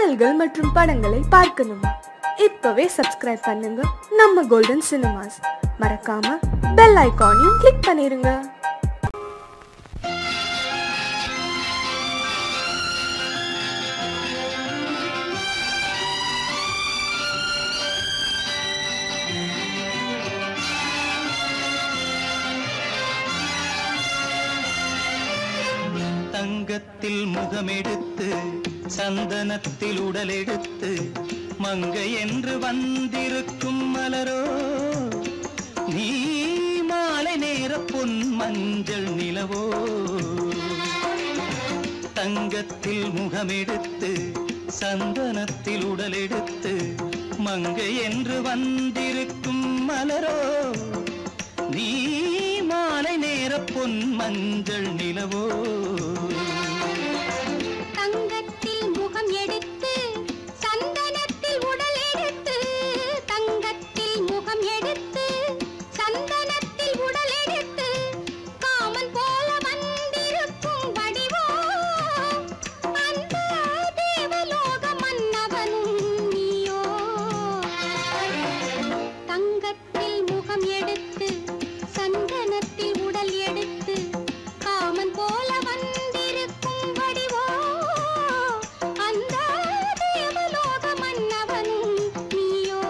பாடல்கள் மற்றும் படங்களை பார்க்கணுமா? இப்பவே சப்ஸ்கிரைப் பண்ணுங்க நம்ம கோல்டன் சினிமாஸ். மறக்காம பெல் ஐகானையும் கிளிக் பண்ணிருங்க. தங்கத்தில் முகமெடுத்து சந்தனத்தில் உடலெடுத்து மங்கை என்று வந்திருக்கும் மலரோ, நீ மாலை நேர பொன் மஞ்சள் நிலவோ. தங்கத்தில் முகமெடுத்து சந்தனத்தில் உடலெடுத்து மங்கை என்று வந்திருக்கும் மலரோ, நீ மாலை நேர பொன் மஞ்சள் நிலவோ. தங்கத்தில் முகம் எடுத்து சந்தனத்தில் உடல் எடுத்து, தங்கத்தில் முகம் எடுத்து சந்தனத்தில் உடல் எடுத்து காமன் போல வந்திருக்கும் வடிவோ, அந்த தேவலோக மன்னவனும் நீயோ. தங்கத்தில் முகம் எடுத்து சந்தனத்தில் உடல் எடுத்து காமன் போல வந்திருக்கும் வடிவோ, அந்த தேவலோக மன்னவனும் நீயோ.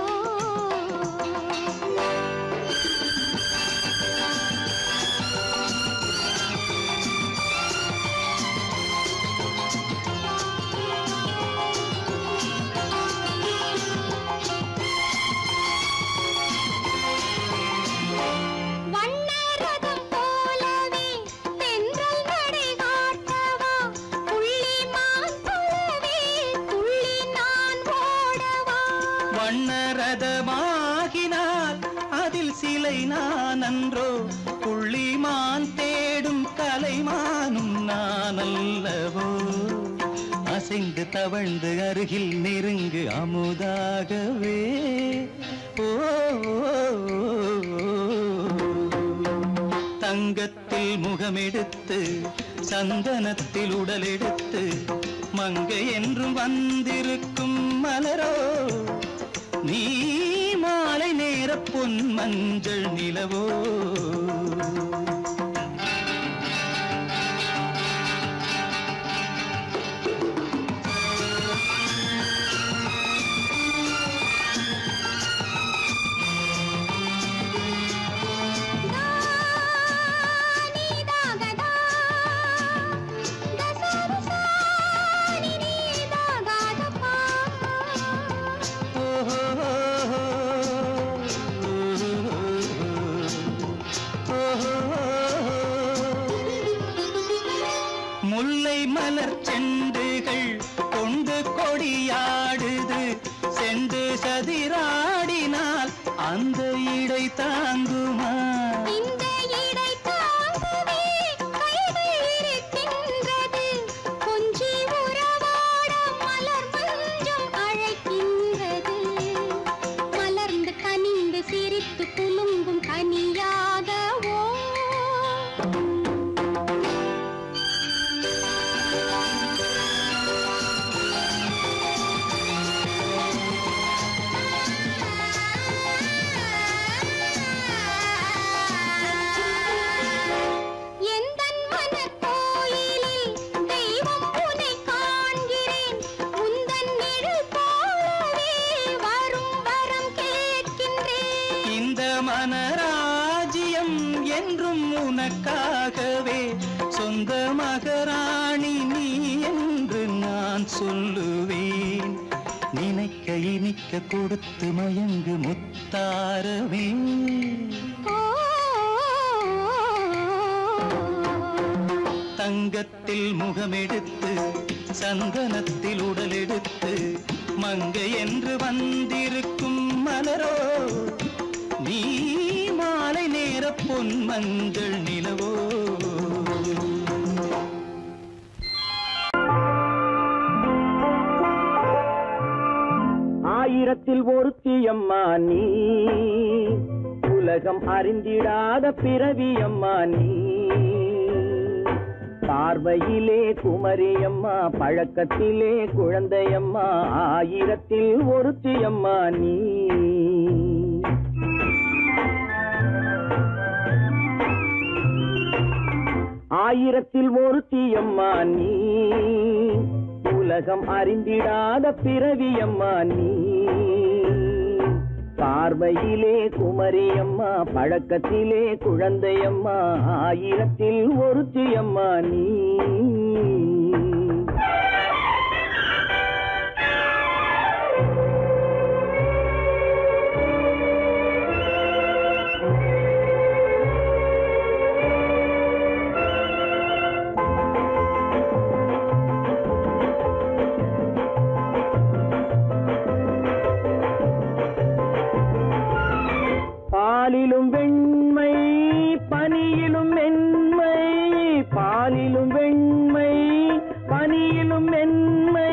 வண்ணரதம் போலவே தென்றல் நடை காட்டவா, புள்ளிமான் போலவே துள்ளி நான் ஓடவா. வண்ணரதமாகினால் அதில் சிலை நான் அன்றோ, புள்ளிமான் தேடும் கலைமானும் நான் அல்லவோ. அசைந்து தவழ்ந்து அருகில் நெருங்கு அமுதாகவே. ஓ, தங்கத்தில் முகமெடுத்து சந்தனத்தில் உடலெடுத்து மங்கை என்றும் வந்திருக்கும் மலரோ, நீ மாலை நேர பொன் மஞ்சள் நிலவோ. முல்லை மலர் செண்டுகள் கொண்டு கொடியாடுது, செண்டு சதிராடினால் அந்த இடை தாங்குமா? இந்த இடை தாங்கவே கைகள் இருக்கின்றது, கொஞ்சி உறவாட மலர் மஞ்சம் அழைக்கின்றது. மலர்ந்து கனிந்து சிரித்து குலுங்கும் கனியாகவோ. எந்தன் மனக்கோயிலில் தெய்வம் உன்னை காண்கிறேன், உந்தன் நிழல் போலவே வரும் வரம் கேட்கின்றேன். இந்த மனராஜ்யம் என்றும் உனக்காகவே, சொந்த மகராணி நீ என்று நான் சொல்லுவேன். நினைக்க இனிக்க கொடுத்து மயங்கு முத்தாரவே. தங்கத்தில் முகமெடுத்து சந்தனத்தில் உடலெடுத்து மங்கை என்று வந்திருக்கும் மலரோ, நீ மாலை நேர பொன் மஞ்சள் நிலவோ. ஆயிரத்தில் ஒருத்தியம்மா நீ, உலகம் அறிந்திடாத பிறவியம்மா நீ. பார்வையிலே குமரியம்மா, பழக்கத்திலே குழந்தையம்மா, ஆயிரத்தில் ஒருத்தியம்மா நீ. ஆயிரத்தில் ஒருத்தியம்மா நீ, உலகம் அறிந்திடாத பிறவியம்மா நீ. பார்வையிலே குமரியம்மா, பழக்கத்திலே குழந்தையம்மா, ஆயிரத்தில் ஒருத்தியம்மா நீ. பாலிலும் வெண்மை பனியிலும் மென்மை, பாலிலும் வெண்மை பனியிலும் மென்மை,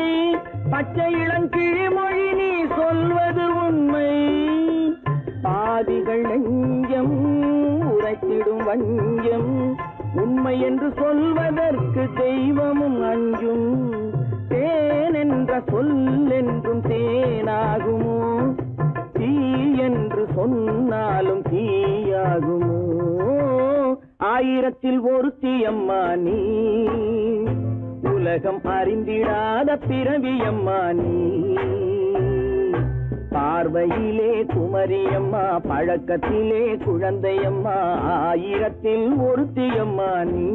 பச்சை இளங்கிழிமொழி நீ சொல்வது உண்மை. பாதிகள் நெஞ்சம் உரைத்திடும் வஞ்சம், உண்மை என்று சொல்வதற்கு தெய்வமும் அஞ்சும். தேன் என்ற சொல் என்றும் தேனாகுமோ, தீ என்று சொன்னாலும் தீயாகுமோ. ஆயிரத்தில் ஒருத்தியம்மா நீ, உலகம் அறிந்திடாத பிறவியம்மா நீ. பார்வையிலே குமரியம்மா, பழக்கத்திலே குழந்தையம்மா, ஆயிரத்தில் ஒருத்தியம்மா நீ.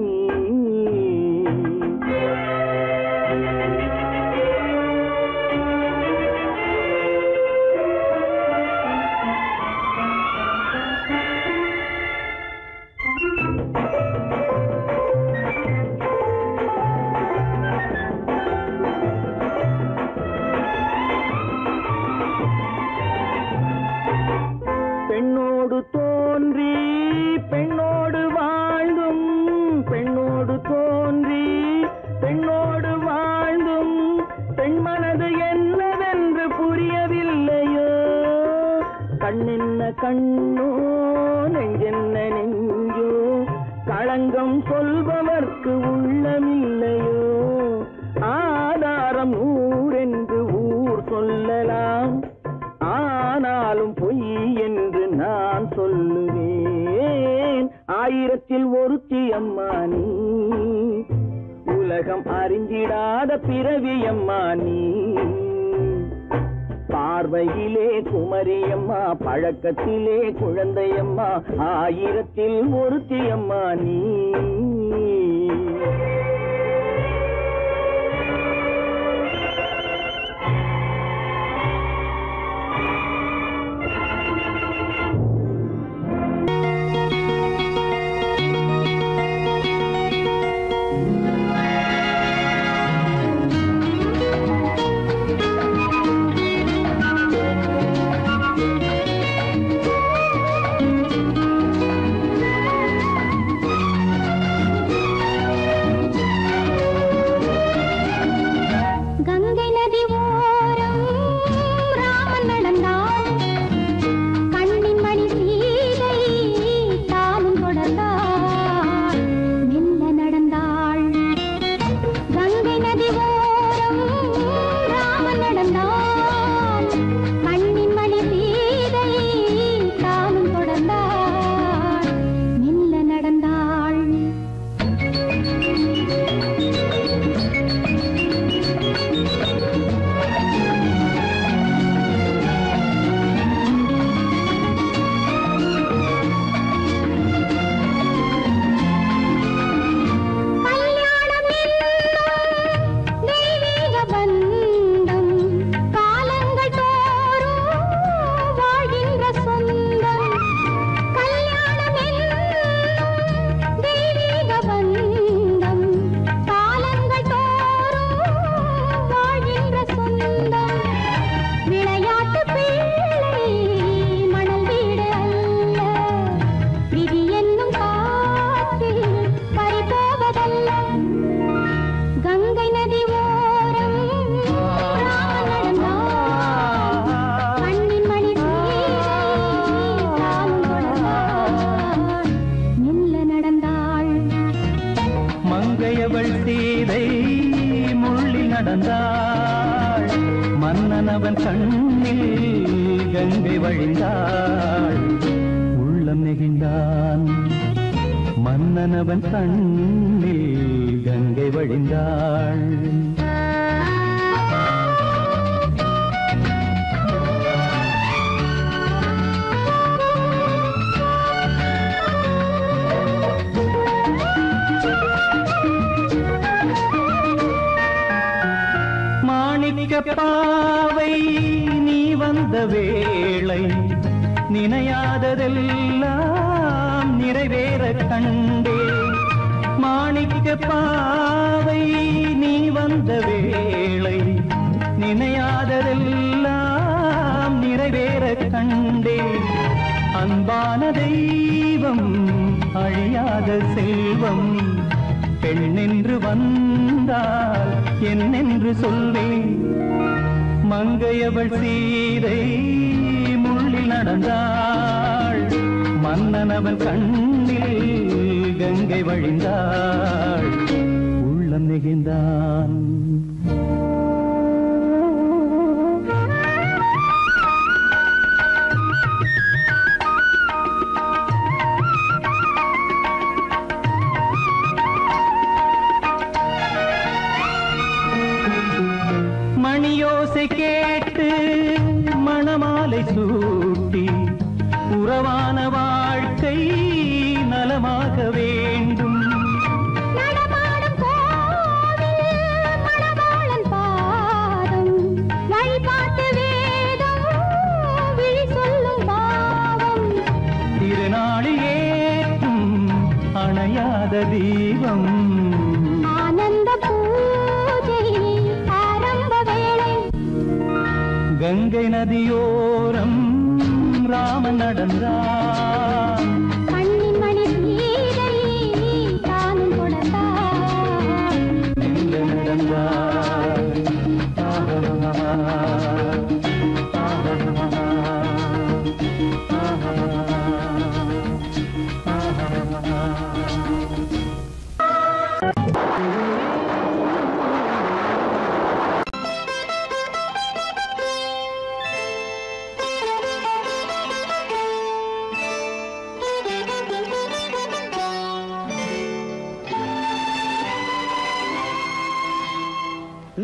பெண்ணோடு தோன்றி பெண்ணோடு வாழ்ந்தும், பெண்ணோடு தோன்றி பெண்ணோடு வாழ்ந்தும், பெண் மனது என்னவென்று புரியவில்லையோ. கண்ணென்ன கண்ணோ, நெஞ்சென்ன நெஞ்சோ, களங்கம் சொல்பவர்க்கு உள்ளமில்லையோ. ஆதாரம் ஊரென்று ஊர் சொல்லலாம், ஆனாலும் பொய் என்று நான் சொல்லுவேன். ஆயிரத்தில் ஒருத்தியம்மா நீ, உலகம் அறிந்திடாத பிறவியம்மா நீ. பார்வையிலே குமரியம்மா, பழக்கத்திலே குழந்தையம்மா, ஆயிரத்தில் ஒருத்தியம்மா நீ. மன்னனவன் கண்ணில் கங்கை வழிந்தாள் உள்ளம் நெகிழ்ந்தான் மன்னனவன் கண்ணில் கங்கை வழிந்தாள் பாவை நீ வந்த வேளை நினையாததெல்லாம் நிறைவேற கண்டே மாணிக்க பாவை நீ வந்த வேளை நினையாததெல்லாம் நிறைவேற கண்டே அன்பான தெய்வம் அழியாத செல்வம் பெண்ணென்று வந்தால் என்னென்று சொல்வேன் மங்கையவள் சீதை முள்ளில் நடந்தாள் மன்னனவன் கண்ணில் கங்கை வழிந்தாள் உள்ளம் நெகிழ்ந்தான் மணியோசை கேட்டு மணமாலை சூட்டி உறவான வாழ்க்கை நலமாக வேண்டும் நடமாடும் கோவில் மணவாளன் பாதம் வழிபாட்டு வேதம் விழி சொல்லும் பாவம் திருநாளில் ஏற்றும் அணையாத தீபம் ஆனந்த பூஜை ஆரம்ப வேளை கங்கை நதியோரம் ராமன் நடந்தான் கண்ணின் மணி சீதை தானும் கொடுத்தான் எங்க நடந்தான்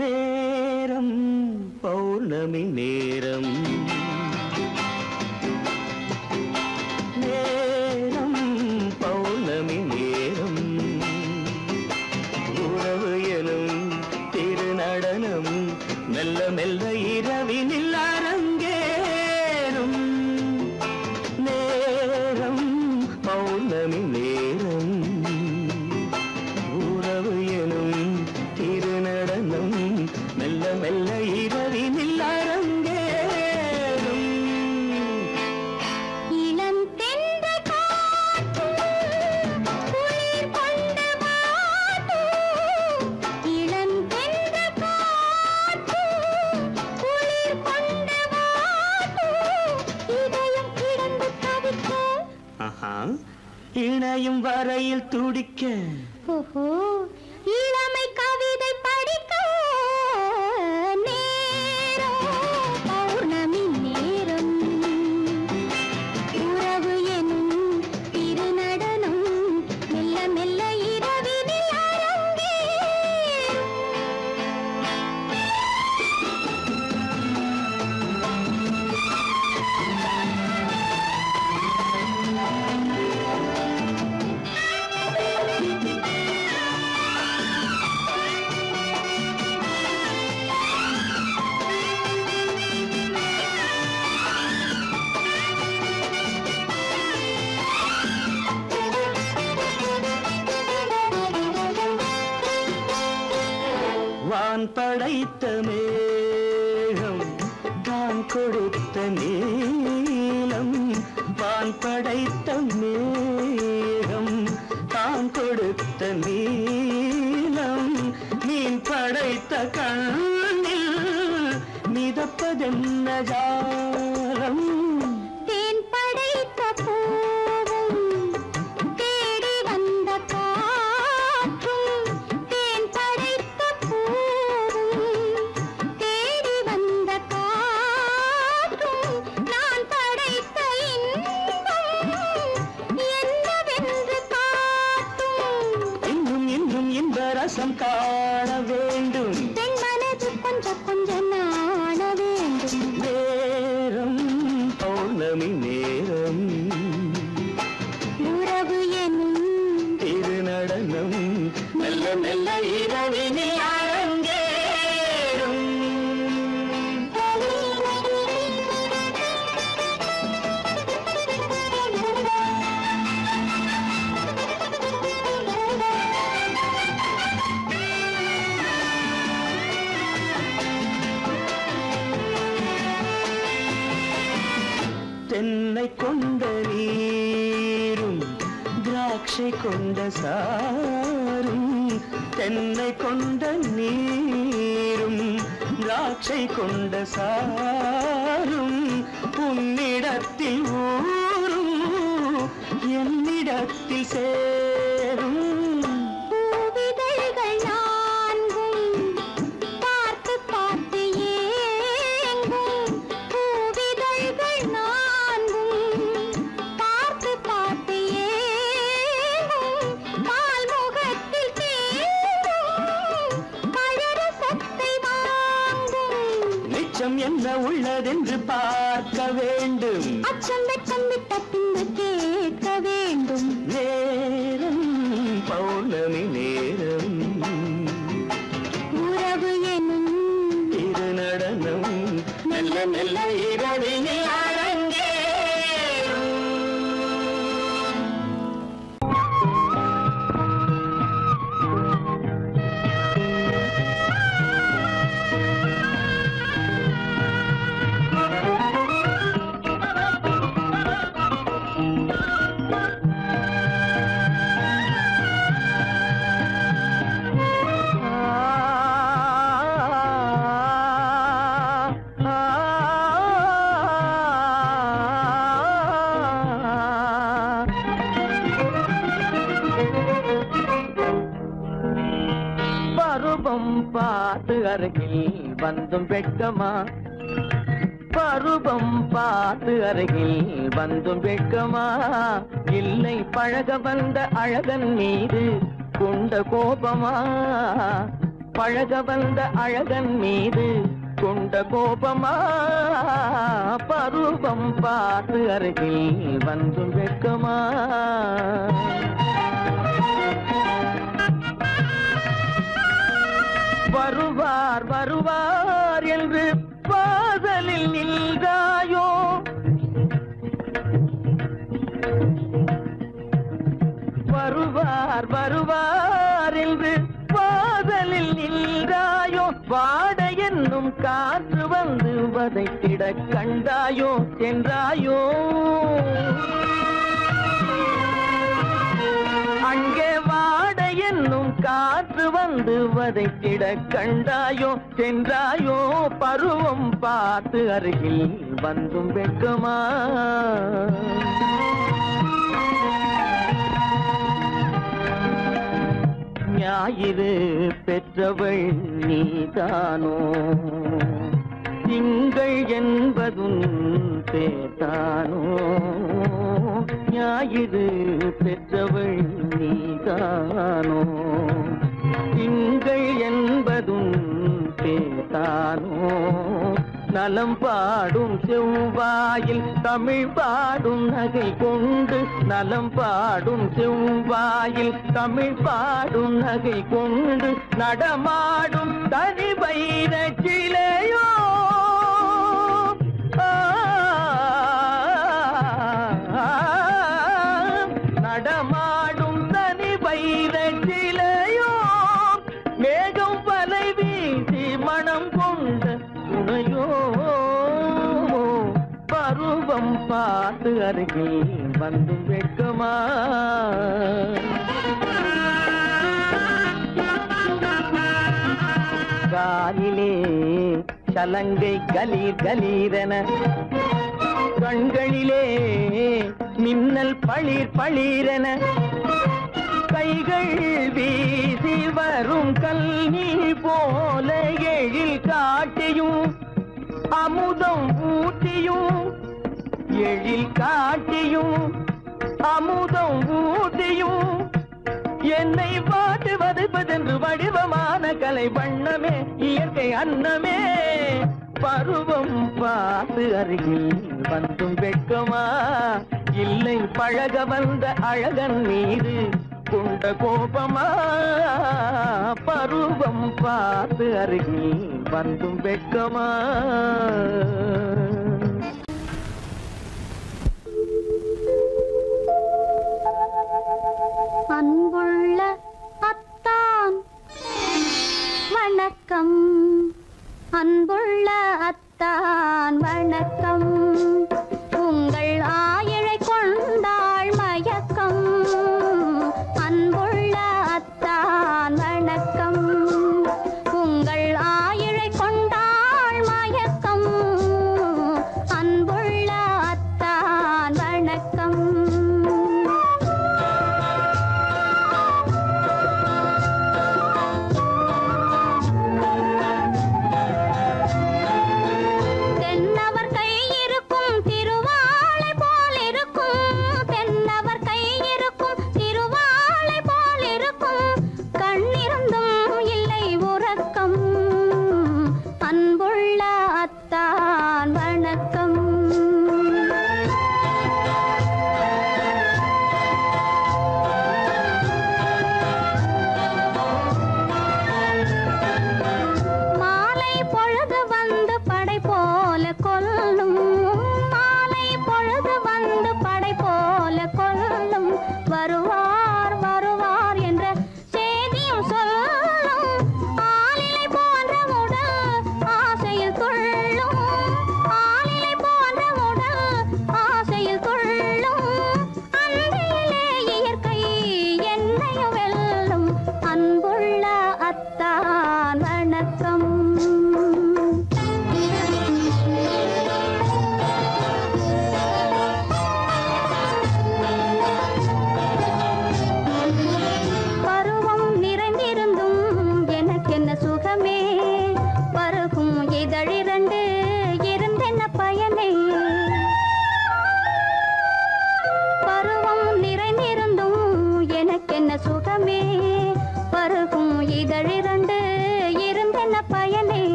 நேரம் பௌர்ணமி நேரம் நேரம் பௌர்ணமி நேரம் உறவு எனும் திருநடனம் மெல்ல மெல்ல இரவினில் அரங்கேறும் நேரம் பௌர்ணமி நேரம் உறவு எனும் திருநடனம் மெல்ல மெல்ல இரவினில் அரங்கேறும் இளம் தென்றல் காற்று குளிர் கொண்ட வாட்டு இளம் தென்றல் காற்று குளிர் கொண்ட வாட்டு இதயம் கிடந்து தவிக்க இணையும் வரையில் துடிக்க ஓஹோ இளமை கவிதை படிக்க நேரம் பௌர்ணமி நேரம் உறவு எனும் திருநடனம் மெல்ல மெல்ல இரவினில் அரங்கேறும் வான் படைத்த மேகம் தான் கொடுத்த நீலம் வான் படைத்த மேகம் தான் கொடுத்த நீலம் மீன் படைத்த கண்ணில் மிதப்பதென்ன ஜாலம் தேன் படைத்த பூவும் தேடி வந்த காற்றும் தேன் படைத்த பூவும் தேடி வந்த முகம் காண வேண்டும் பெண் மனது கொஞ்சம் கொஞ்சம் நாண வேண்டும் நேரம் பௌர்ணமி நேரம் உறவு எனும் திருநடனம் மெல்ல மெல்ல இரவினில் அரங்கேறும் தென்னை கொண்ட நீரும் திராட்சை கொண்ட சாரும் தென்னை கொண்ட நீரும் திராட்சை கொண்ட சாரும் உன்னிடத்தில் ஊரும் என்னிடத்தில் சேரும் பூவிதழ்கள் நான்கும் பார்த்து பார்த்து ஏங்கும் பூவிதழ்கள் நான்கும் பார்த்து பார்த்து ஏங்கும் பால்முகத்தில் தேங்கும் பழரசத்தை வாங்கும் நிச்சம் என்ன உள்ளதென்று பார்க்க வேண்டும் அச்சம் வெச்சம் விட்ட பின்பு கேட்க வேண்டும் நேரம் பௌர்ணமி நேரம் உறவு எனும் திருநடனம் மெல்ல மெல்ல இரவினில் அரங்கேறும் பருவம் பார்த்து அருகில் வந்தும் வெட்கமா பருவம் பார்த்து அருகில் வந்தும் வெட்கமா இல்லை பழக வந்த அழகன் மீது கொண்ட கோபமா பழக வந்த அழகன் மீது கொண்ட கோபமா பருவம் பார்த்து அருகில் வந்தும் வெட்கமா வருவார் வருவார் என்று வாசலில் நின்றாயோ வருவார் வருவார் என்று வாசலில் நின்றாயோ வாட என்னும் காற்று வந்து வதைத்திட கண்டாயோ சென்றாயோ அங்கே வாட என்னும் காற்று வந்து வதைத்திட கண்டாயோ சென்றாயோ பருவம் பார்த்து அருகில் வந்தும் வெட்கமா ஞாயிறு பெற்றவள் நீதானோ திங்கள் என்பதும் பேத்தானோ ஞாயிறு பெற்றவள் நீதானோ திங்கள் என்பதும் பேத்தானோ நலம் பாடும் செவ்வாயில் தமிழ் பாடும் நகை கொண்டு நலம் பாடும் செவ்வாயில் தமிழ் பாடும் நகை கொண்டு நடமாடும் தனி வைர சிலையோ நடமாடும் தனி வைர சிலையோ மேகம் பலை வீசி மனம் கொண்ட துணையோ பருவம் பார்த்து அருகில் வந்து வெட்கமா காலிலே சலங்கை கலீர் கலீரென கண்களிலே மின்னல் பளிர் பளிரென கைகள் வீசி வரும் கல்நீர் போல எழில் காட்டியும் அமுதம் ஊட்டியும் எழில் காட்டியும் அமுதம் ஊட்டியும் என்னை பாட்டு வதைப்பதென்று வடிவமான கலை வண்ணமே இயற்கை அன்னமே பருவம் பார்த்து அருகில் வந்தும் வெட்கமா இல்லை பழக வந்த அழகன் மீது கொண்ட கோபமா பருவம் பார்த்து அருகில் வந்தும் வெட்கமா அன்புள்ள அத்தான் வணக்கம் அன்புள்ள அத்தான் வணக்கம் உங்கள் ஆயிழை கொண்டாள் மயக்கம் அன்புள்ள அத்தான் வணக்கம் உங்கள் ஆயிழை கொண்டாள் மயக்கம் அன்புள்ள அத்தான் வணக்கம்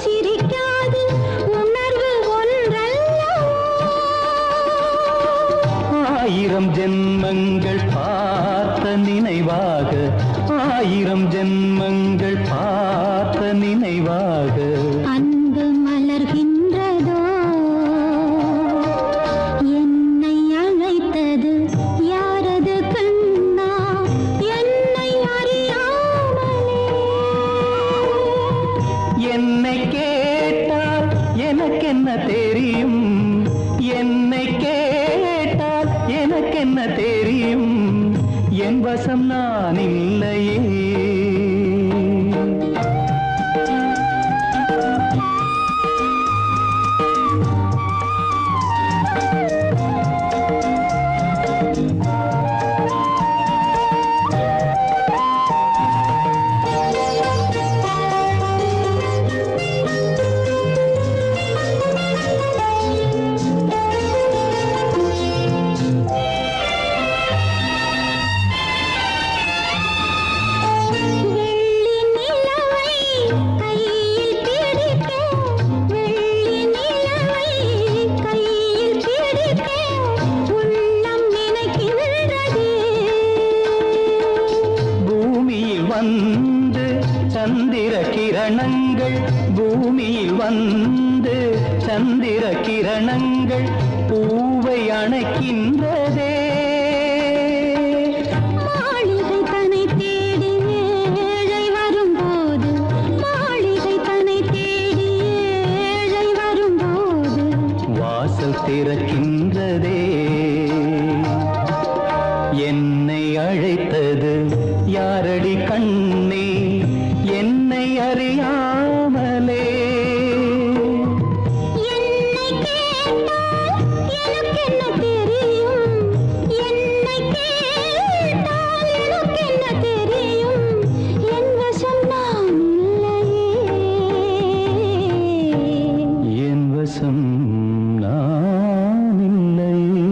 சிரிக்காது ஜென்மங்கள் பார்த்த நினைவாக, 1000 ஜென்மங்கள் பார்த்த நினைவாக அன்பு மலர்கின்றதோ என்னை அழைத்தது யாரது கண்ணா என்னை அறியாமலே. என்னை கேட்டால் எனக்கென்ன தெரியும், என்னை கேட்டால் எனக்கென்ன தெரியும், என் வசம் நான் இல்லையே. பூமியில் வந்து சந்திர கிரணங்கள் பூவை அணைக்கின்றதே. மாளிகை தன்னை தேடி ஏழை வரும்போது, மாளிகை தன்னை தேடி ஏழை வரும்போது வாசல் திறக்கின்றதே. என்னை அழைத்தது யாரடி கண்ணே, என்னை அறியாமலே. என்னை கேட்டால் எனக்கென்ன தெரியும், என்னை கேட்டால் எனக்கென்ன தெரியும், என் வசம் நான் இல்லையே. என் வசம் நான் இல்லையே.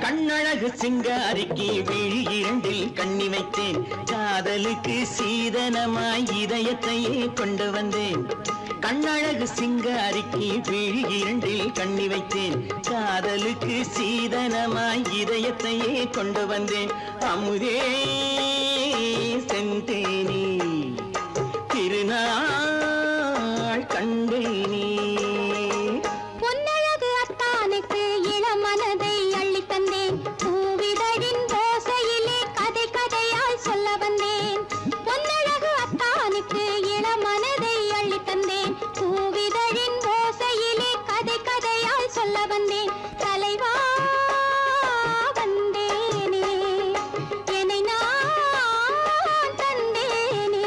கண்ணழகு சிங்காரிக்கு விழி இரண்டில் கண்ணி வைத்தேன், காதலுக்கு சீதனமாய் இதயத்தையே கொண்டு வந்தேன். கண்ணழகு சிங்காரிக்கு விழி இரண்டில் கண்ணி வைத்தேன், காதலுக்கு சீதனமாய் இதயத்தையே கொண்டு வந்தேன். அமுதே செந்தேனே திருநாள் கண்டேனே. பொன்னழகு அத்தானுக்கு இளமனதை அள்ளித் தந்தேன், பூவிதழின் ஓசையிலே கதை கதையாய் சொல்ல வந்தேன். பொன்னழகு அத்தானுக்கு இளமனதை அள்ளித் தந்தேன், பூவிதழின் ஓசையிலே கதை கதையாய் சொல்ல வந்தேன். தலைவா வந்தேனே, என்னை நான் தந்தேனே.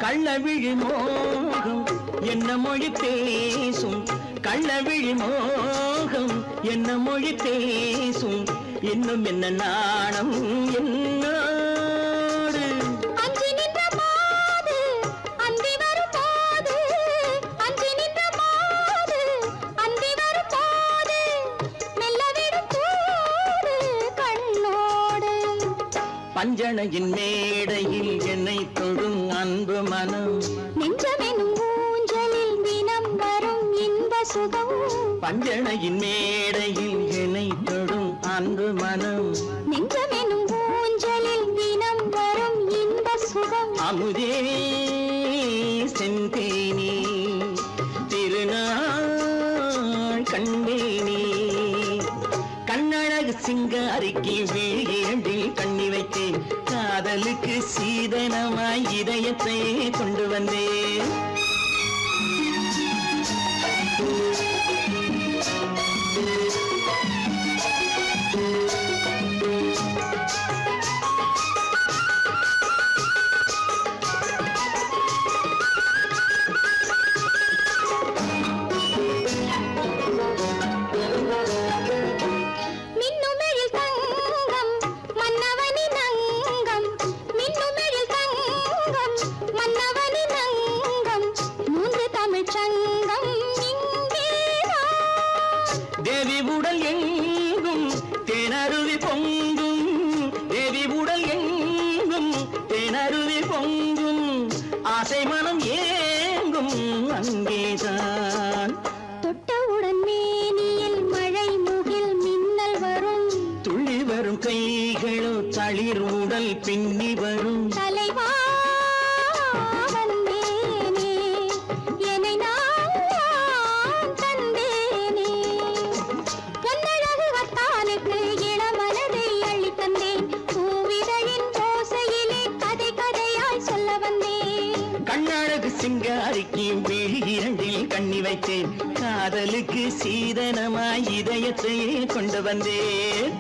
கள்ளவிழி மோகம் என்ன மொழி பேசும், கள்ளவிழி மோகம் என்ன மொழி பேசும், இன்னும் என்ன நாணம் என்னோடு. அஞ்சி நின்ற மாது அந்தி வரும்போது, அஞ்சி நின்ற மாது அந்தி வரும்போது, மெல்ல விடும் தூது கண்ணோடு. பஞ்சணையின் மேடையில் என்னை தொடும் அன்பு மனம், நெஞ்சமெனும் ஊஞ்சலில் தினம் வரும் இன்ப சுகம். பஞ்சணையின் மேடையில் என்னை தொடும் அன்பு மனம், நெஞ்சமெனும் ஊஞ்சலில் தினம் வரும் இன்ப சுகம். அமுதே செந்தேனே திருநாள் கண்டேனே. கண்ணழகு சிங்காரிக்கு விழி இரண்டில் கண்ணி வைத்தேன், காதலுக்கு சீதனமாய் இதயத்தை கொண்டு வந்தேன். தேவி உடல் எங்கும் தேனருவி பொங்கும், தேவி உடல் எங்கும் தேனருவி பொங்கும், ஆசை மனம் ஏங்கும் அங்கேதான். தொட்டவுடன் மேனியில் மழை முகில் மின்னல் வரும், துள்ளி வரும் கைகளோ தளிர் உடல் பின்னி வரும். தலைவா சிங்காரிக்கு விழி இரண்டில் கண்ணி வைத்தேன், காதலுக்கு சீதனமாய் இதயத்தை கொண்டு வந்தேன்.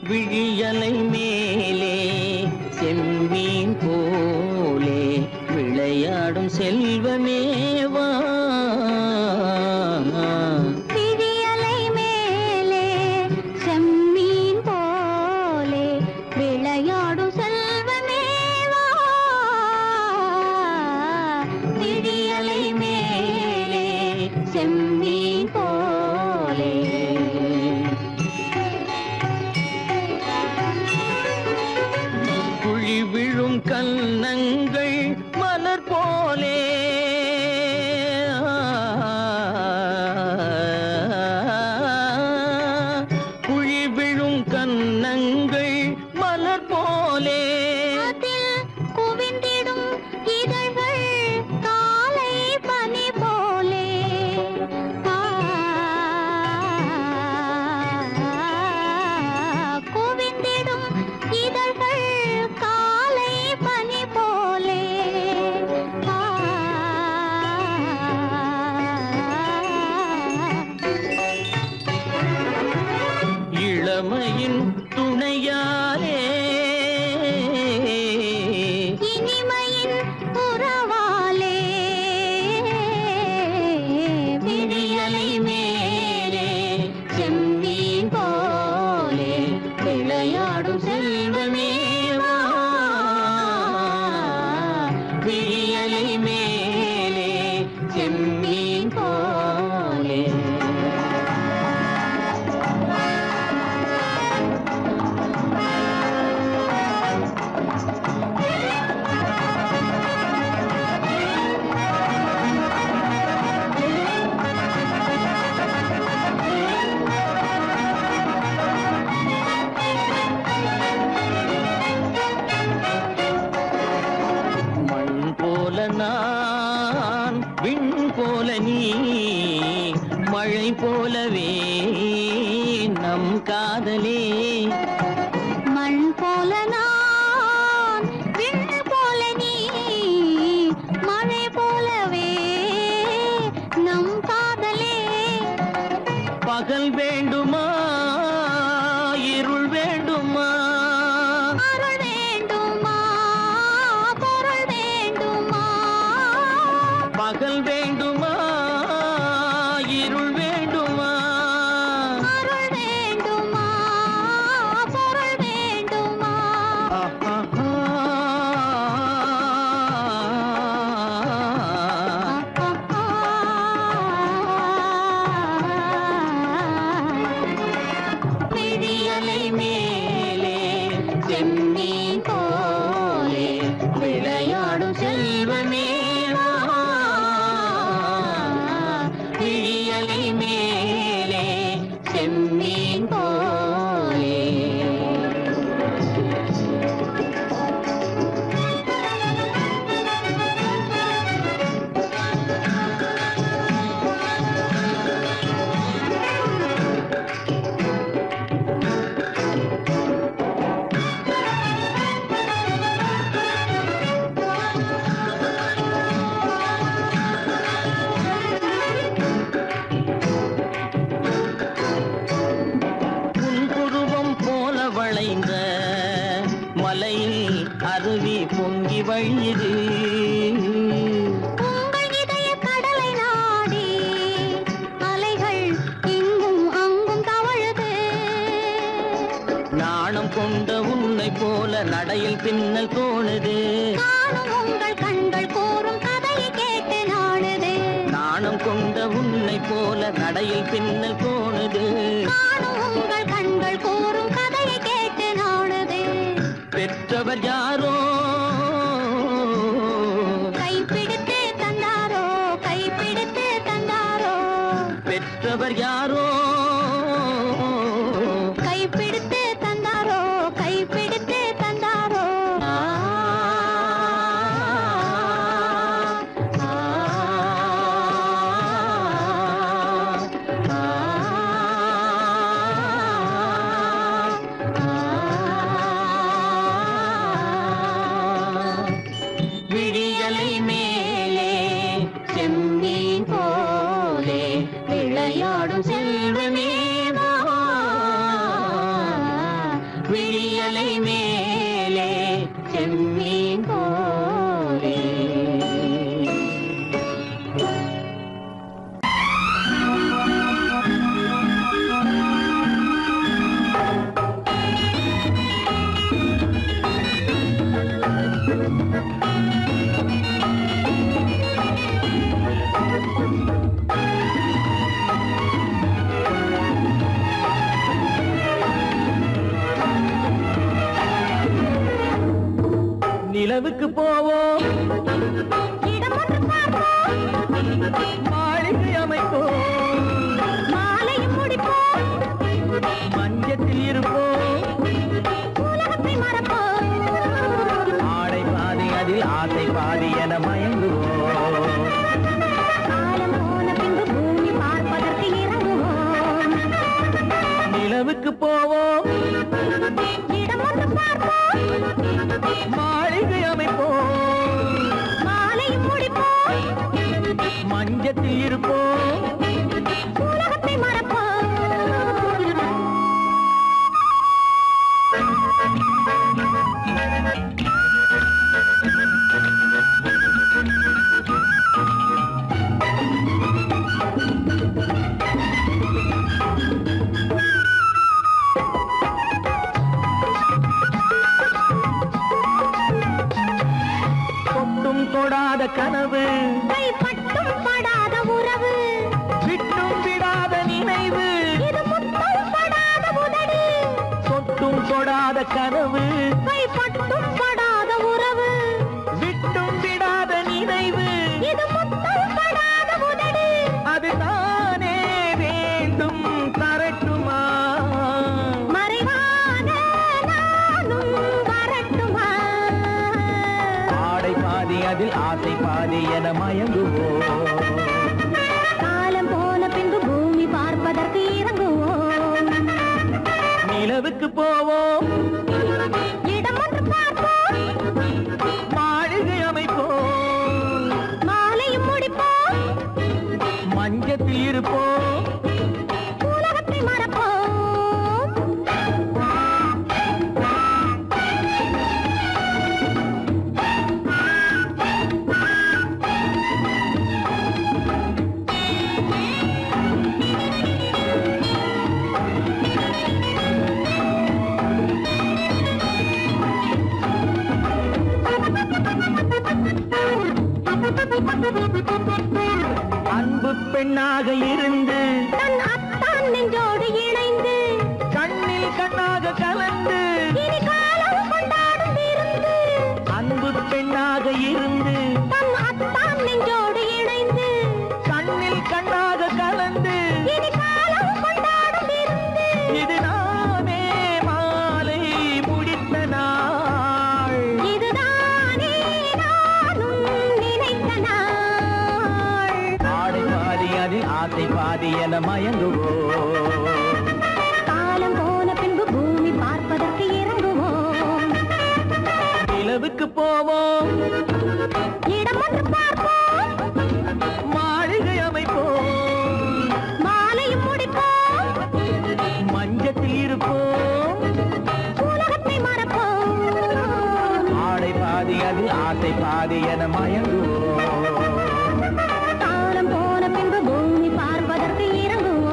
விழியலை மேலே செம்மீன் போலே விளையாடும் செல்வமேவா, விழியலை மேலே செம்மீன் போலே விளையாடும் செல்வமேவா, விழியலை மேலே செம்மீன் போலே. விழும் கன்னங்கள் மலர் போலே, குழி விழும் கன்னங்கள் மலர் போலே, குவிந்திடும் இதழ்கள் காலை பனி போலே, குவிந்திடும் இதழ்கள் காலை பனி போலே, இளமையின் துணையாலே இனிமையின் உறவாலே, விழியலை மேலே செம்மீன் போலே விளையாடும் செல்வமேவா, விழியலை மேலே செம்மீன் போலே. மண் போல நான் விண் போல நீ, மழை போலவே நம் காதலே. மண் போல நான் விண் போல நீ, மழை போலவே நம் காதலே. பகல் வேண்டுமா இருள் வேண்டுமா, அருள் வேண்டுமா பொருள் வேண்டுமா, பகல் வேண்டுமா இருள் வேண்டுமா, அருள் வேண்டுமா விழியலை மேலே செம்மீன் போலே விளையாடும் செல்வமே விழியலை மேலே செம்மீன் போலே. மலையில் அருவி பொங்கி வழியுது உங்கள் இதய கடலை நாடி அலைகள் இங்கும் அங்கும் தவழுது. நாணம் கொண்ட உன்னை போல நடையில் பின்னல் தோணுது. காணும் உங்கள் கண்கள் கூறும் கதையை கேட்டு நாடுது. நாணம் கொண்ட உன்னை போல நடையில் பின்னல் தோணுது. காணும் உங்கள் கண்கள் கூறும் கதையை கேட்டு நாடுது. பெற்றவர் யாரோ கைப்பிடித்து தந்தாரோ கைப்பிடித்து தந்தாரோ. பெற்றவர் யாரோ கைப்பிடித்து தந்தாரோ கைப்பிடித்து தந்தாரோ. விழியலை மேலே செம்மீன் போலே விளையாடும் செல்வமே விழியலை மேலே செம்மீன் போலே. நிலவுக்கு போவோம் இடம் ஒன்று பார்ப்போம். மாளிகை அமைப்போம் மாலையும் முடிப்போம். மஞ்சத்தில் இருப்போம் உலகத்தை மறப்போம். ஆடை பாதி அதில் ஆசை பாதி என மயங்குவோம். காலம் போன பின்பு பூமி பார்ப்பதற்கு இறங்குவோம். நிலவுக்கு போவோம் இடம் ஒன்று பார்ப்போம். மாளிகை அமைப்போம் மாலையும் முடிப்போம். மஞ்சத்தில் இருப்போம் உலகத்தை மறப்போம். தொட்டும் தொடாத கனவு கைப்பட்டும் படாத உறவு. விட்டும் விடாத நினைவு இது முத்தம் படாத உதடு. தொட்டும் தொடாத கனவு கைப்பட்டும் படாத உறவு. விட்டும் விடாத நினைவு இது முத்தம் படாத உதடு. அது தானே வேண்டும் தரட்டுமா மறைவான நானும் வரட்டுமா. ஆடை பாதி அதில் ஆசை பாதி என மயங்குவோம். காலம் போன பின்பு பூமி பார்ப்பதற்கு இறங்குவோம். நிலவுக்கு போவோம் இடம் ஒன்று பார்ப்போம். மாளிகை அமைப்போம் மாலையும் முடிப்போம். மஞ்சத்தில் இருப்போம் உலகத்தை மறப்போம். அன்பு பெண்ணாக இருந்து தன் அத்தான் நெஞ்சோடு இணைந்து கண்ணில் கண்ணாக பெண்ணாக இருந்து தன் அத்தான் நெஞ்சோடு இணைந்து கண்ணில் கண்ணாக கலந்து இனி காலம் கொண்டாடும் இருந்து இதுதானே மாலை முடித்த நாள் இதுதானே நானும் நினைத்த நாள். ஆடை பாதி அதில் ஆசை பாதி என மயங்குவோம் காலம் போன பின்பு பூமி பார்ப்பதற்கு இறங்குவோம். நிலவுக்கு போவோம் இடம் ஒன்று பார்ப்போம், மாளிகை அமைப்போம் மாலையும் முடிப்போம், மஞ்சத்தில் இருப்போம் உலகத்தை மறப்போம். ஆடை பாதி அதில் ஆசை பாதி என மயங்குவோம் காலம் போன பின்பு பூமி பார்ப்பதற்கு இறங்குவோம்.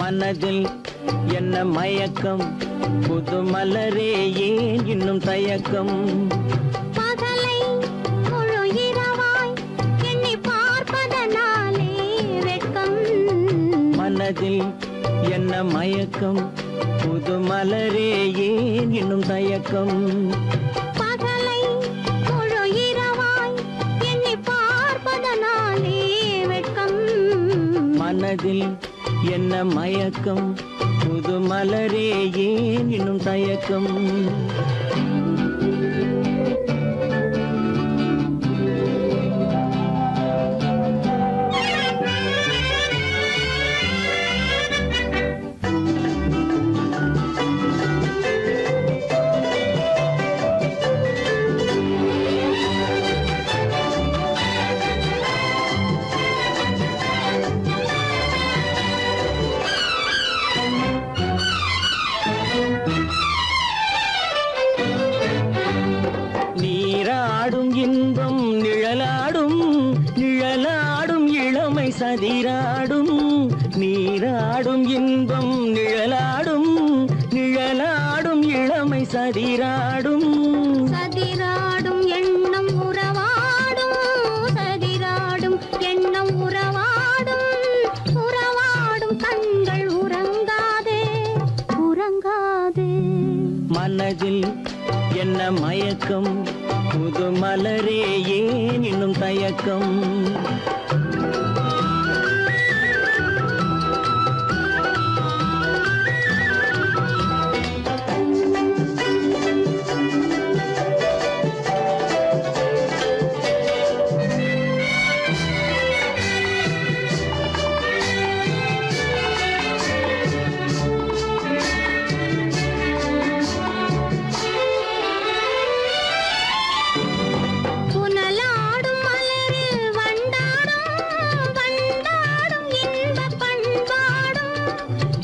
மனதில் என்ன மயக்கம் புது மலரே ஏன் இன்னும் தயக்கம் பகலை முழு இரவாய் எண்ணி பார்ப்பதனாலே வெட்கம். மனதில் என்ன மயக்கம் புது மலரே ஏன் இன்னும் தயக்கம் பகலை முழு இரவாய் எண்ணி பார்ப்பதனாலே வெட்கம். மனதில் என்ன மயக்கம் புது மலரே ஏன் இன்னும் தயக்கம் நீராடும் இன்பம் நிழலாடும் நிழலாடும் இளமை சதிராடும் நீராடும் இன்பம் நிழலாடும் நிழலாடும் இளமை சதிராடும் சதிராடும் எண்ணம் உறவாடும், சதிராடும் எண்ணம் உறவாடும், உறவாடும் கண்கள் உறங்காதே உறங்காதே. மனதில் என்ன மயக்கம் புது மலரே ஏன் இன்னும் தயக்கம் புனலாடும் மலரில் வண்டாடும், வண்டாடும் இன்பப் பண்பாடும்.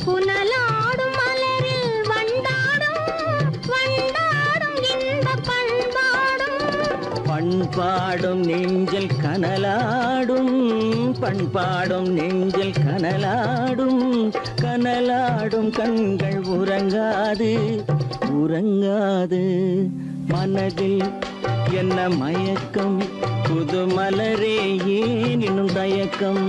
புனலாடும் மலரில் வண்டாடும், வண்டாடும் இன்பப் பண்பாடும். பண்பாடும் நெஞ்சில் கனலாடும் பண்பாடும் நெஞ்சில் கனலாடும் கனலாடும் கண்கள் உறங்காது உறங்காது மனதில் என்ன மயக்கம் புது மலரே ஏன் இன்னும் தயக்கம்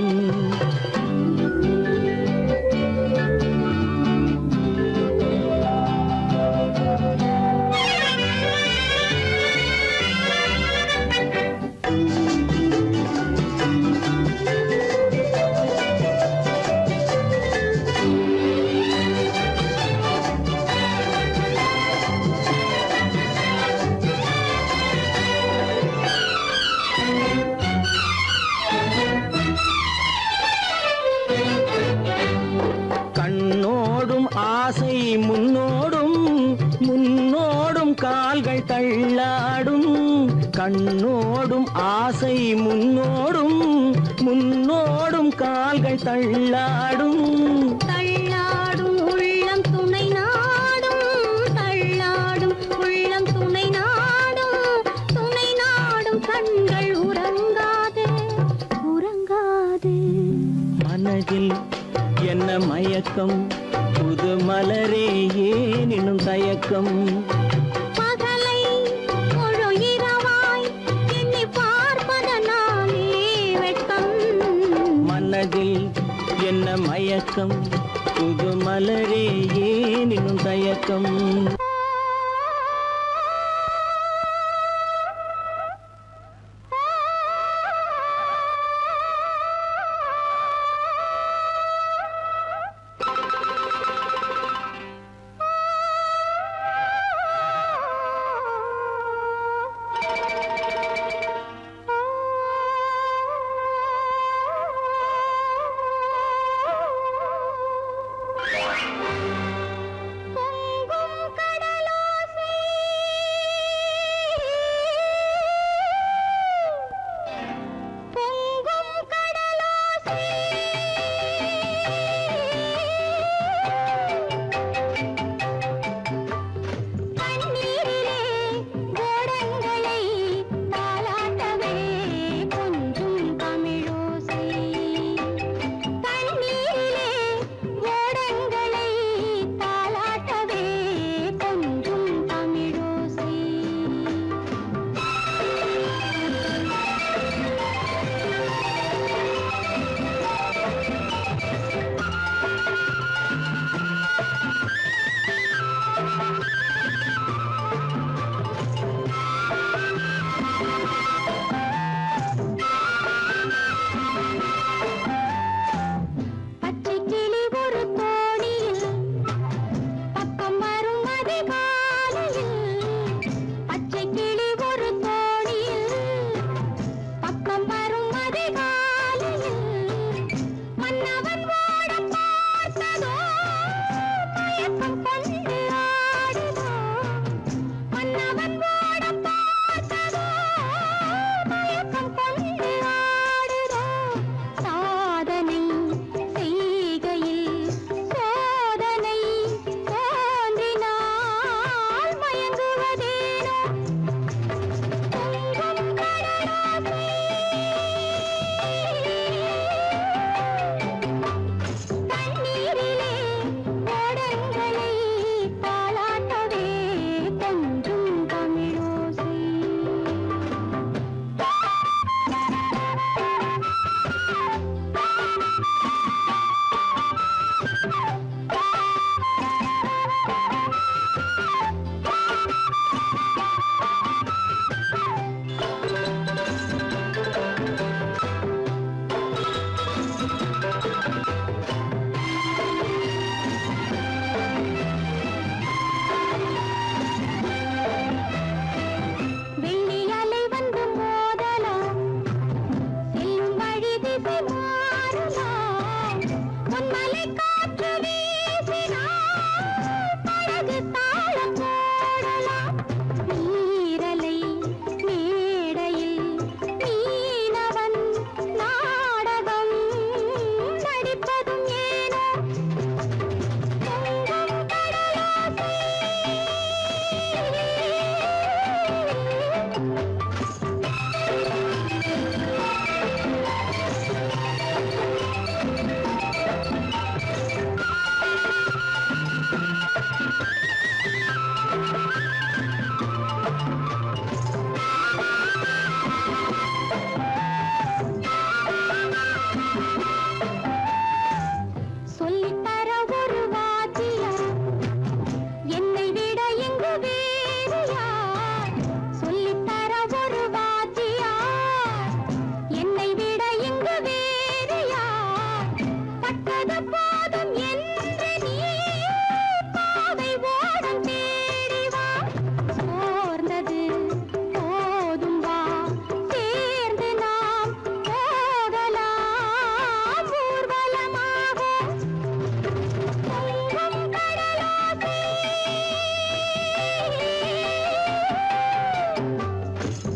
தள்ளாடும் கண்ணோடும் ஆசை முன்னோடும் முன்னோடும் கால்கள் தள்ளாடும் தள்ளாடும் உள்ளம் துணை நாடும் தள்ளாடும் உள்ளம் துணை நாடும் கண்கள் உறங்காதே உறங்காதே மனதில் என்ன மயக்கம் புது மலரே ஏன் இன்னும் தயக்கம் பகலை முழு இரவாய் எண்ணி பார்ப்பதனாலே வெட்கம் மனதில் என்ன மயக்கம் புது மலரே ஏன் இன்னும் தயக்கம் பொங்கும் கடல்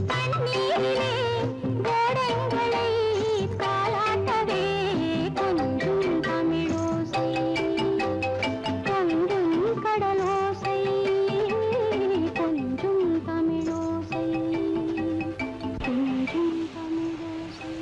தண்ணீரிலே ஓடங்களை காலாட்டவே கொஞ்சும் தமிழோசை கொஞ்சும் கடலோசை கொஞ்சும் தமிழோசை கொஞ்சும் தமிழோசை.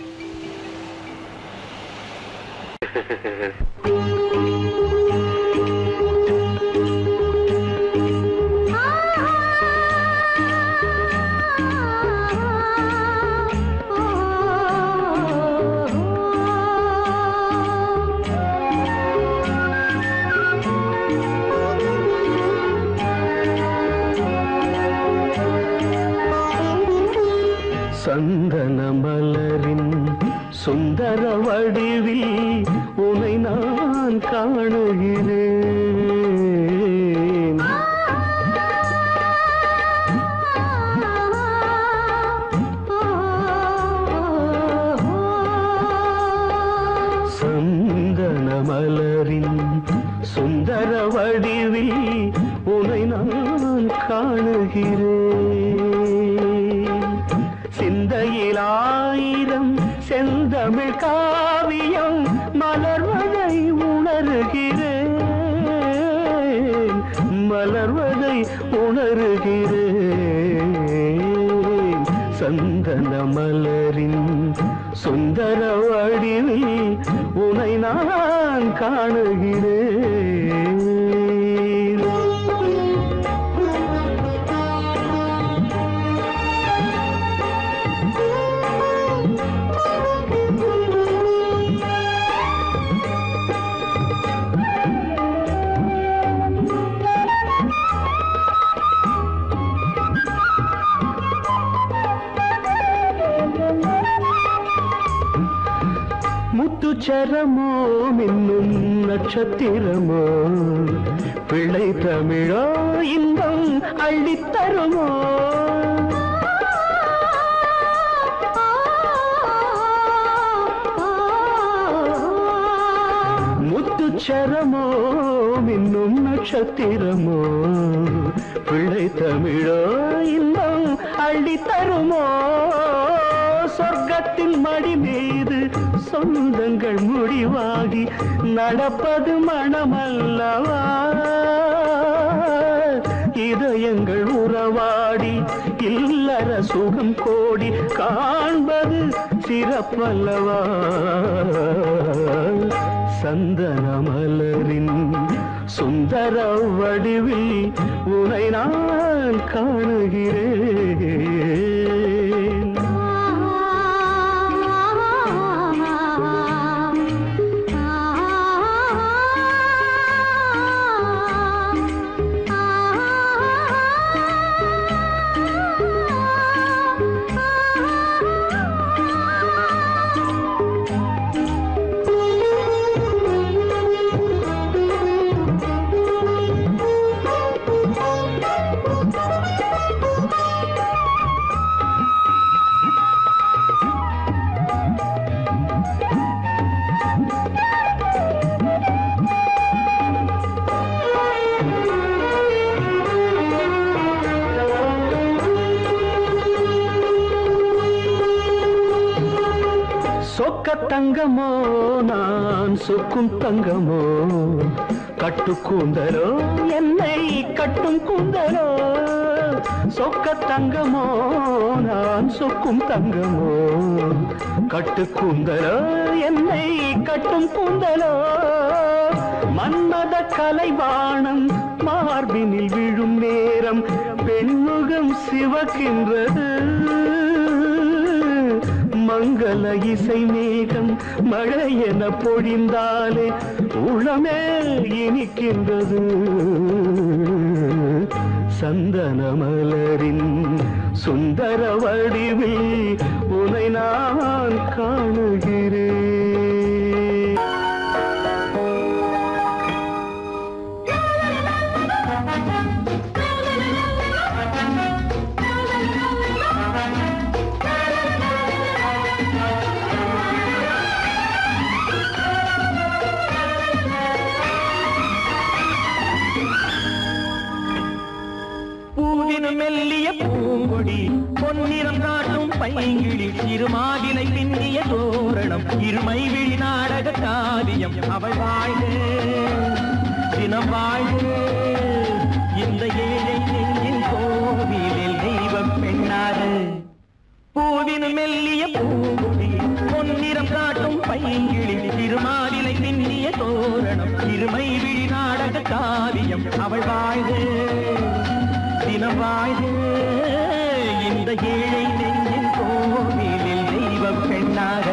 சந்தன மலரின் சுந்தர வடிவில் உனை நான் காணுகிறேன். சந்தன மலரின் சுந்தர வடிவில் உனை நான் காணுகிறேன். சிந்தையில் ஆயிரம் செந்தமிழ் காவியம் மலர்வதை உணர்கிறேன், மலர்வதை உணர்கிறேன். சந்தன மலரின் சுந்தர வடிவில் உனை நான் காணுகிறேன். முத்துச்சரமோ மின்னும் நட்சத்திரமோ பிள்ளை தமிழோ இன்பம் அள்ளித்தருமோ. முத்துச்சரமோ மின்னும் நட்சத்திரமோ பிள்ளை தமிழோ இன்பம் அள்ளித்தருமோ. சொர்க்கத்தின் மடி மீது சொந்தங்கள் முடிவாகி நடப்பது மனமல்லவா. இதயங்கள் உறவாடி இல்லற சுகம் கோடி காண்பது சிறப்பல்லவா. சந்தன மலரின் சுந்தர வடிவில் உனை நான் காணுகிறேன். சொக்க தங்கமோ நான் சொக்கும் தங்கமோ கட்டு கூந்தலோ என்னை கட்டும் கூந்தலோ. சொக்க தங்கமோ நான் சொக்கும் தங்கமோ கட்டு கூந்தலோ என்னை கட்டும் கூந்தலோ. மன்மத கலைவாணம் மார்பினில் விழும் நேரம் பெண்முகம் சிவக்கின்றது. மங்கள இசை மேகம் மழை என பொழிந்தாலே உளமே இனிக்கின்றது. சந்தன மலரின் சுந்தர வடிவில் உனை நான் காணுகிறேன். பூவினு மெல்லிய பூங்கொடி பொன்னிறம் காட்டும் பைங்கிழி இருமாதிலை பின்னிய தோரணம் இருமை விழி நாடக காவியம் அவள் வாழ்க தினம் வாழ்க இந்த ஏழை நெஞ்சின் கோவிலில் தெய்வ பெண்ணாக பூவின் மெல்லிய பூங்குடி பொன்னிறம் காட்டும் பைங்கிழி திருமாதிலை பின்னிய தோரணம் இருமை விழி நாடக காவியம் அவள் வாழ்க தினம் வாழ்க இந்த ஏழை நெஞ்சின் கோவிலில் தெய்வ பெண்ணாக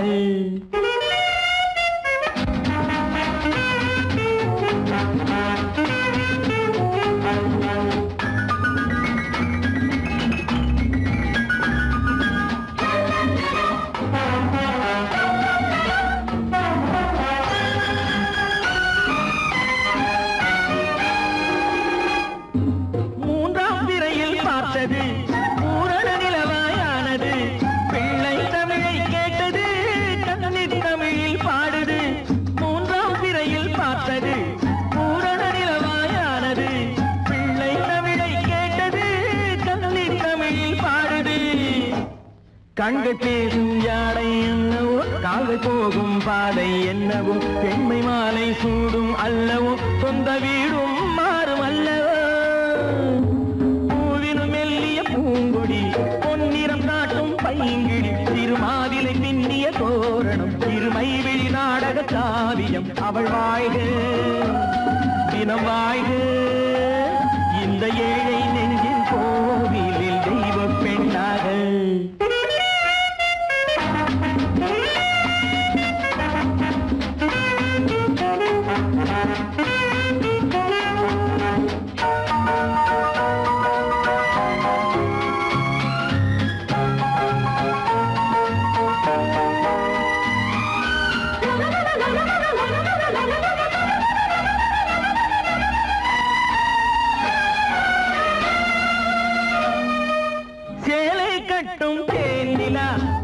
பூரண நிலவாயானது பிள்ளை தமிழை கேட்டது கண்ணீர் தமிழில் பாடுது மூன்றாம் பிறையில் பார்த்தது பூரண நிலவாயானது பிள்ளை தமிழை கேட்டது கண்ணீர் தமிழில் பாடுது கண்கள் பேசும் யாழை என்னவோ கால்கள் போகும் பாதை என்னவோ பெண்மை மாலை சூடும் அல்லவோ சொந்த வீடும் மாறும் அல்லவோ பூங்குடி பொன்னிறம் காட்டும் பைங்கிழி திருமாதிலை பின்னிய தோரணம் இருமை விழி நாடக காவியம் அவள் வாழ்க தினம் வாழ்க இந்த ஏழை நெஞ்சின் கோவிலில் தெய்வ பெண்ணாக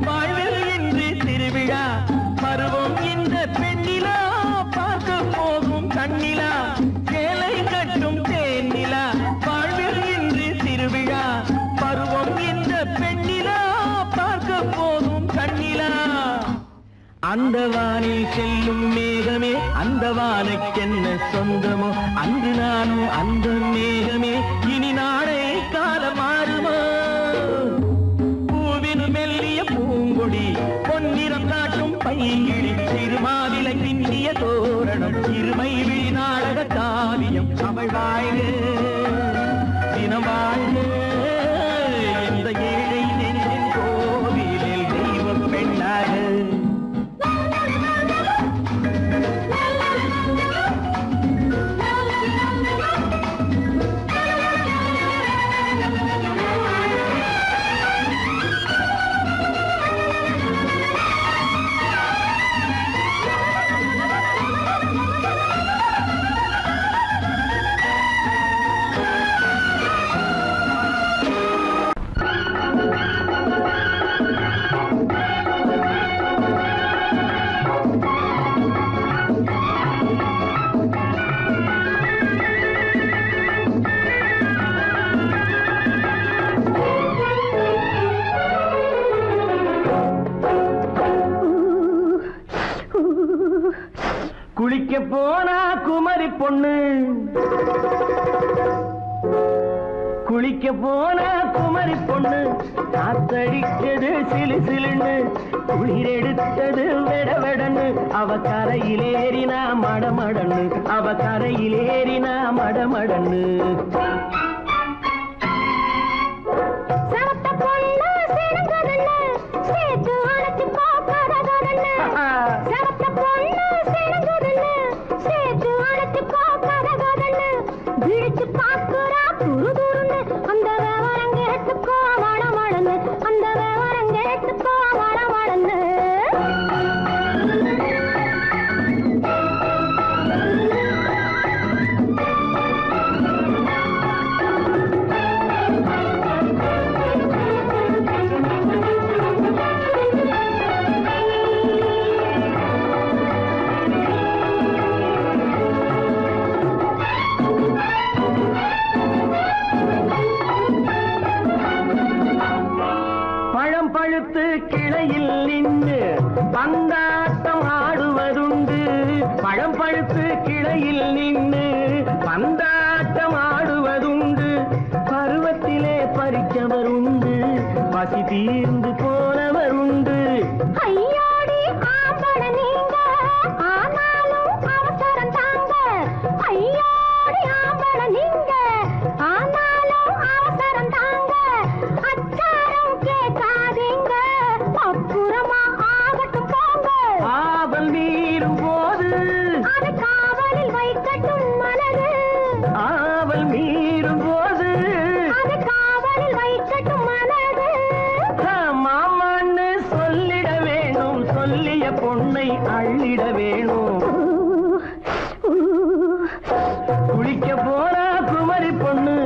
வாழ்வில் இன்று திருவிழா பருவம் இந்த பெண்ணிலா பார்க்க போகும் கண்ணிலா சேலை கட்டும் தேனிலா வாழ்வில் இன்று திருவிழா பருவம் இந்த பெண்ணிலா பார்க்க போகும் கண்ணிலா அந்த வானில் செல்லும் மேகமே அந்த வானுக்கென்ன சொந்தமோ அன்று நானும் அந்த மேகமே இனி நாளை காலம் மாறுமோ மெல்லிய பூங்கொடி பொன்னிறம் காட்டும் பைங்கிழி திருமாதிலை பின்னிய தோரணம் இருமை விழி நாடக காவியம் அவள் வாழ்க தினம் வாழ்க இந்த ஏழை நெஞ்சின் கோவிலில் தெய்வ பெண்ணாக குளிக்க போனா குமரி பொண்ணு குளிக்க போனா குமரி பொண்ணு காத்தடிச்சது சிலு சிலுன்னு குளிர் எடுத்தது வெட வெடன்னு அவ கரையிலேறினா மடமடன்னு அவ கரையிலேறினா மடமடன்னு பழுத்து கிளையில் நின்று பந்தாட்டம் ஆடுவதுண்டு. பழம் பழுத்து கிளையில் நின்று பந்தாட்டம் ஆடுவதுண்டு. பருவத்திலே பறிச்சவர் உண்டு, பசி தீர்ந்து போனவர் உண்டு. ஐயோடி ஆம்பள நீங்க, ஆனாலும் அவசரம் தாங்க. ஐயோடி ஆம்பள நீங்க, ஆனாலும் அவசரம் தாங்க. அச்சாரம் கேட்காதீங்க, அப்புறமா ஆகட்டும் போங்க. ஆவல் மீறும் போது அது காவலில் வைக்கட்டும் மனது. ஆவல் மீறும் போது அது காவலில் வைக்கட்டும் மனது. மாமான்னு சொல்லிட வேணும், சொல்லிய பொண்ணை அள்ளிட வேணும். குளிக்க போனா குமரி பொண்ணு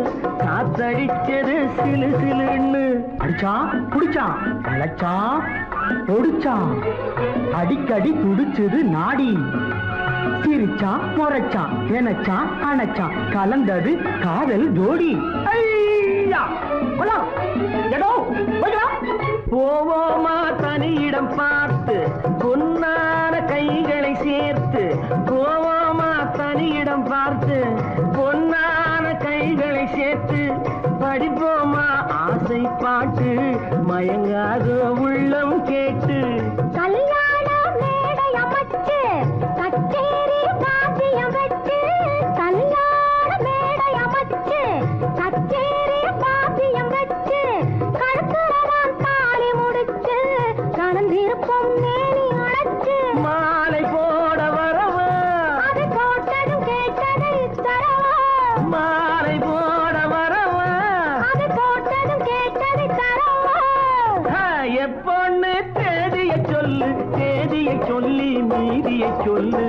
காத்தடிச்சது சிலு சிலுன்னு. அடிச்சான் குடிச்சான் அழைச்சான் ஒடிச்சான், அடிக்கடி துடிச்சது நாடி. சிரிச்சான் முறைச்சான் நினைச்சான் அணைச்சான், கலந்தது காதல் ஜோடி. போவோமா தனியிடம் பார்த்து பொன்னான கைகளை சேர்த்து. போவோமா தனியிடம் பார்த்து பொன்னான கைகளை சேர்த்து. படிப்போமா ஆசை பாட்டு மயங்காத உள்ளம் கேட்டு. கல்யாண மேடை அமைச்சு கச்சேரி வாத்தியம் வச்சு. கல்யாண மேடை அமைச்சு கச்சேரி வாத்தியம் வச்சு. கழுத்துறவான் தாலி முடிச்சு கலந்திருப்போம் மேனி அழைச்சு. மாலை போட வரவா, அது போட்டதும் கேட்டதை தரவா. மாலை போட வரவா, அது போட்டதும் கேட்டதை தரவா. எப்பொண்ணு தேதிய சொல்லு, தேதிய சொல்லி மீதிய சொல்லு.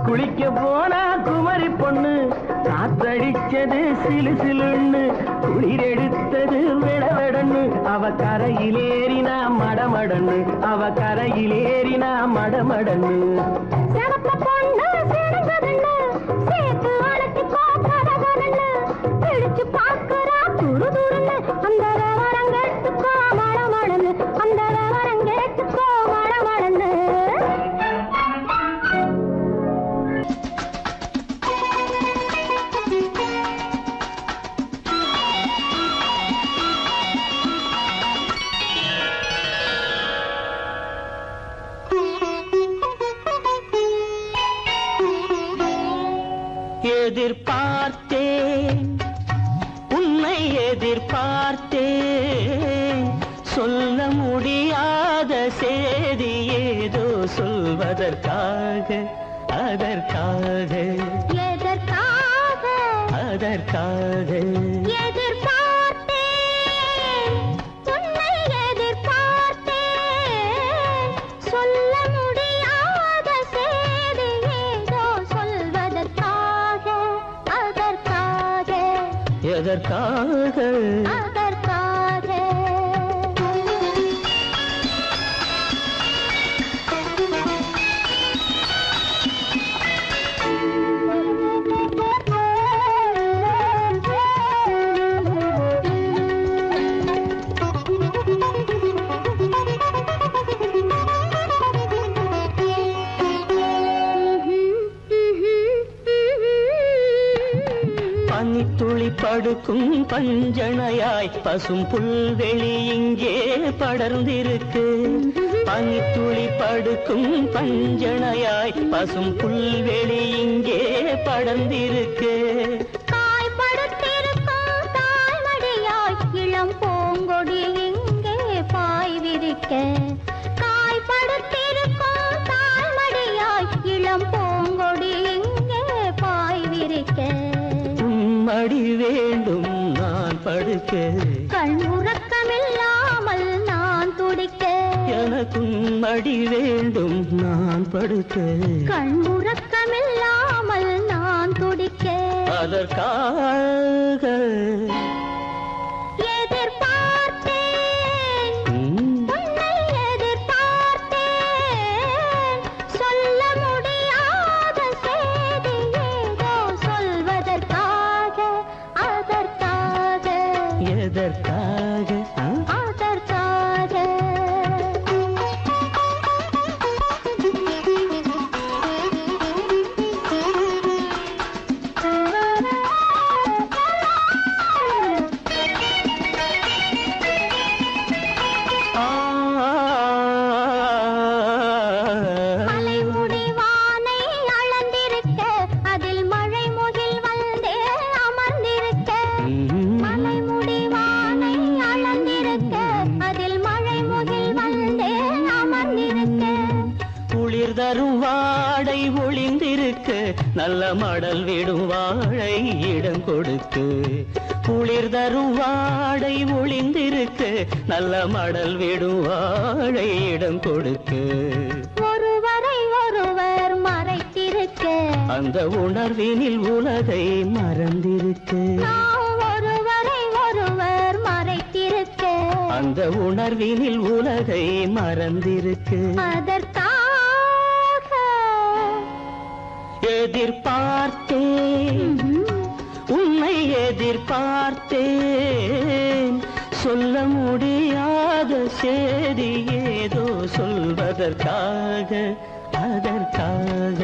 குளிக்க போனா குமரி பொண்ணு காத்தடிச்சது சிலு சிலுன்னு. குளிரெடுத்தது விடவெடன்னு. அவ கரையிலேறினா மடமடன்னு, அவ கரையிலேறினா மடமடன்னு. சிவப்பு பொண்ணு சிறந்ததுன்னு சேர்த்து அழைச்சிக்கோ கதகன்னு. பிடிச்சு பார்க்கறா துருதுருன்னு. அந்த விவரம் கேட்டுக்கோ மடமடன்னு, அந்த விவரம் கேட்டுக்கோ மடமடன்னு. எதிர்பார்த்தேன் உன்னை எதிர்பார்த்தேன். சொல்ல முடியாத செய்தி ஏதோ சொல்வதற்காக, அதற்காக எதற்காக அதற்காக எதிர்பார்த்தேன், உன்னை எதிர்பார்த்தேன். சொல்ல முடியாத செய்தி ஏதோ சொல்வதற்காக, அதற்காக எதற்காக அதற்காக. பனித்துளி படுக்கும் பஞ்சணையாய் பசும் புல்வெளி இங்கே படர்ந்திருக்கு. பனித்துளி படுக்கும் பஞ்சணையாய் பசும் புல்வெளி இங்கே படர்ந்திருக்கு. காய்படுத்திருக்கும் தாய்மடியாய் இளம் பூங்கொடி இங்கே பாய் விரிக்க. காய்படுத்திருக்கும் தாய்மடியாய் இளம் பூங்கொடி இங்கே பாய் விரிக்க. மடி வேண்டும் நான் படுக்க, கண் உறக்கமில்லாமல் நான் துடிக்க. எனக்கும் மடி வேண்டும் நான் படுக்க, கண் உறக்கமில்லாமல் நான் துடிக்க. அதற்காக எதிர்பார்த்தேன், உன்னை எதிர்பார்த்தேன். சொல்ல முடியாத செய்தி ஏதோ சொல்வதற்காக, அதற்காக எதற்காக நல்ல மடல் விடும் வாழை இடம் கொடுத்து குளிர் தரும் வாடை ஒளிந்திருக்கு நல்ல மடல் விடும் வாழை இடம் கொடுத்து ஒருவரை ஒருவர் மறைத்திருக்க அந்த உணர்வினில் உலகை மறந்திருக்கு ஒருவரை ஒருவர் மறைத்திருக்க அந்த உணர்வினில் உலகை மறந்திருக்கு அதற்காக எதிர்பார்த்தேன் உன்னை எதிர்பார்த்தேன் சொல்ல முடியாத செய்தி ஏதோ சொல்வதற்காக அதற்காக